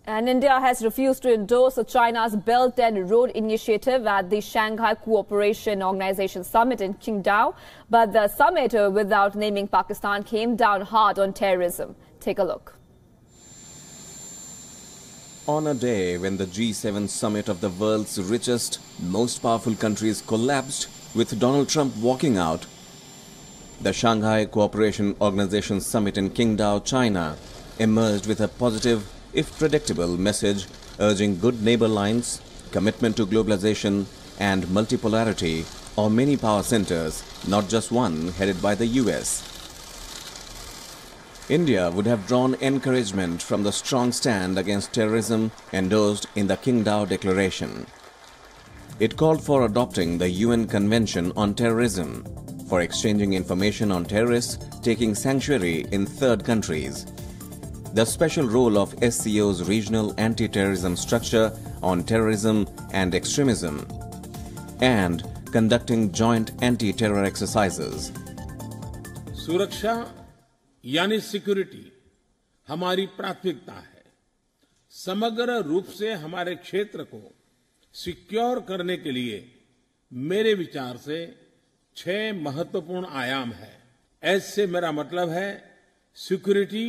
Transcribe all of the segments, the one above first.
And India has refused to endorse China's Belt and Road Initiative at the Shanghai Cooperation Organization Summit in Qingdao. But the summit, without naming Pakistan, came down hard on terrorism. Take a look. On a day when the G7 summit of the world's richest, most powerful countries collapsed, with Donald Trump walking out, the Shanghai Cooperation Organization Summit in Qingdao, China, emerged with a positive, if predictable, message urging good neighbor lines, commitment to globalization and multipolarity, or many power centers, not just one headed by the US. India would have drawn encouragement from the strong stand against terrorism endorsed in the Qingdao Declaration. It called for adopting the UN Convention on Terrorism, for exchanging information on terrorists taking sanctuary in third countries, the special role of SCO's regional anti-terrorism structure on terrorism and extremism, and conducting joint anti-terror exercises. सुरक्षा यानी security हमारी प्राथमिकता है। समग्र रूप से हमारे क्षेत्र को सिक्योर करने के लिए मेरे विचार से 6 महत्वपूर्ण आयाम है। एस से मेरा मतलब है security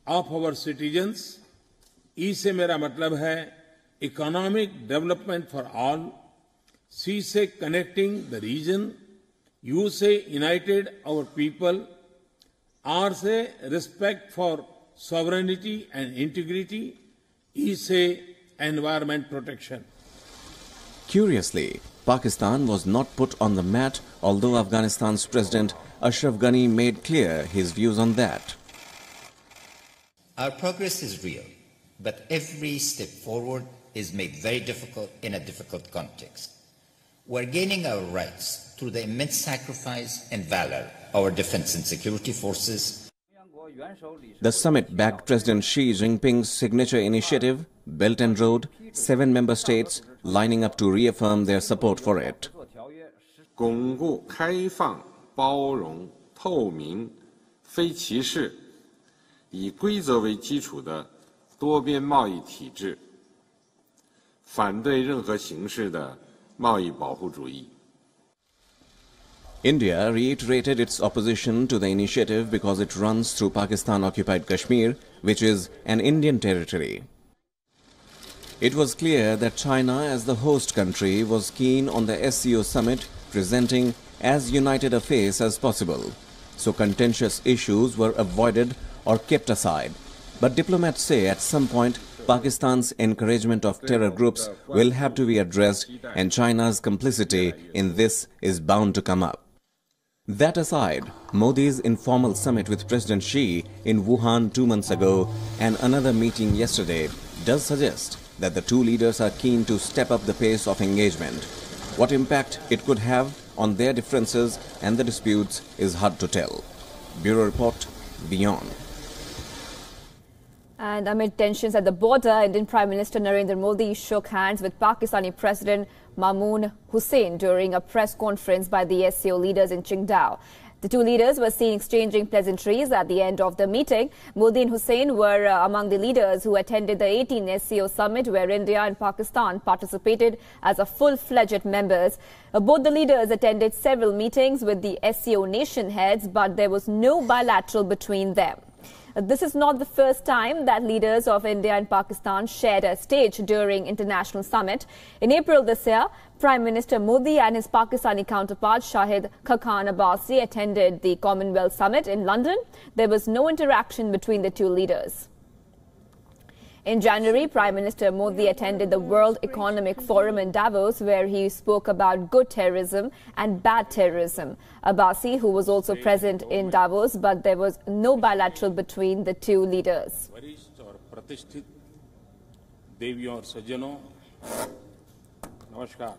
of our citizens, E से मेरा मतलब है economic development for all, C से कनेक्टिंग द रीजन, यू से यूनाइटेड आवर पीपल, आर से respect for sovereignty and integrity, E से environment protection. Curiously, Pakistan was not put on the mat, although Afghanistan's President Ashraf Ghani made clear his views on that. Our progress is real, but every step forward is made very difficult in a difficult context. We're gaining our rights through the immense sacrifice and valor of our defense and security forces. The summit backed President Xi Jinping's signature initiative, Belt and Road, 7 member states lining up to reaffirm their support for it. 巩固开放、包容、透明、非歧视，以规则为基础的多边贸易体制，反对任何形式的贸易保护主义。 India reiterated its opposition to the initiative because it runs through Pakistan-occupied-Kashmir, which is an Indian territory. It was clear that China, as the host country, was keen on the SCO summit, presenting as united a face as possible. So contentious issues were avoided or kept aside. But diplomats say at some point, Pakistan's encouragement of terror groups will have to be addressed, and China's complicity in this is bound to come up. That aside, Modi's informal summit with President Xi in Wuhan 2 months ago and another meeting yesterday does suggest that the two leaders are keen to step up the pace of engagement. What impact it could have on their differences and the disputes is hard to tell. Bureau Report, WION. And amid tensions at the border, Indian Prime Minister Narendra Modi shook hands with Pakistani President Mamoon Hussain during a press conference by the SCO leaders in Qingdao. The two leaders were seen exchanging pleasantries at the end of the meeting. Modi and Hussain were among the leaders who attended the 18th SCO summit, where India and Pakistan participated as a full-fledged members. Both the leaders attended several meetings with the SCO nation heads, but there was no bilateral between them. This is not the first time that leaders of India and Pakistan shared a stage during international summit. In April this year, Prime Minister Modi and his Pakistani counterpart Shahid Khaqan Abbasi attended the Commonwealth Summit in London. There was no interaction between the two leaders. In January, Prime Minister Modi attended the World Economic Forum in Davos, where he spoke about good terrorism and bad terrorism. Abbasi, who was also present in Davos, but there was no bilateral between the two leaders. Namaskar.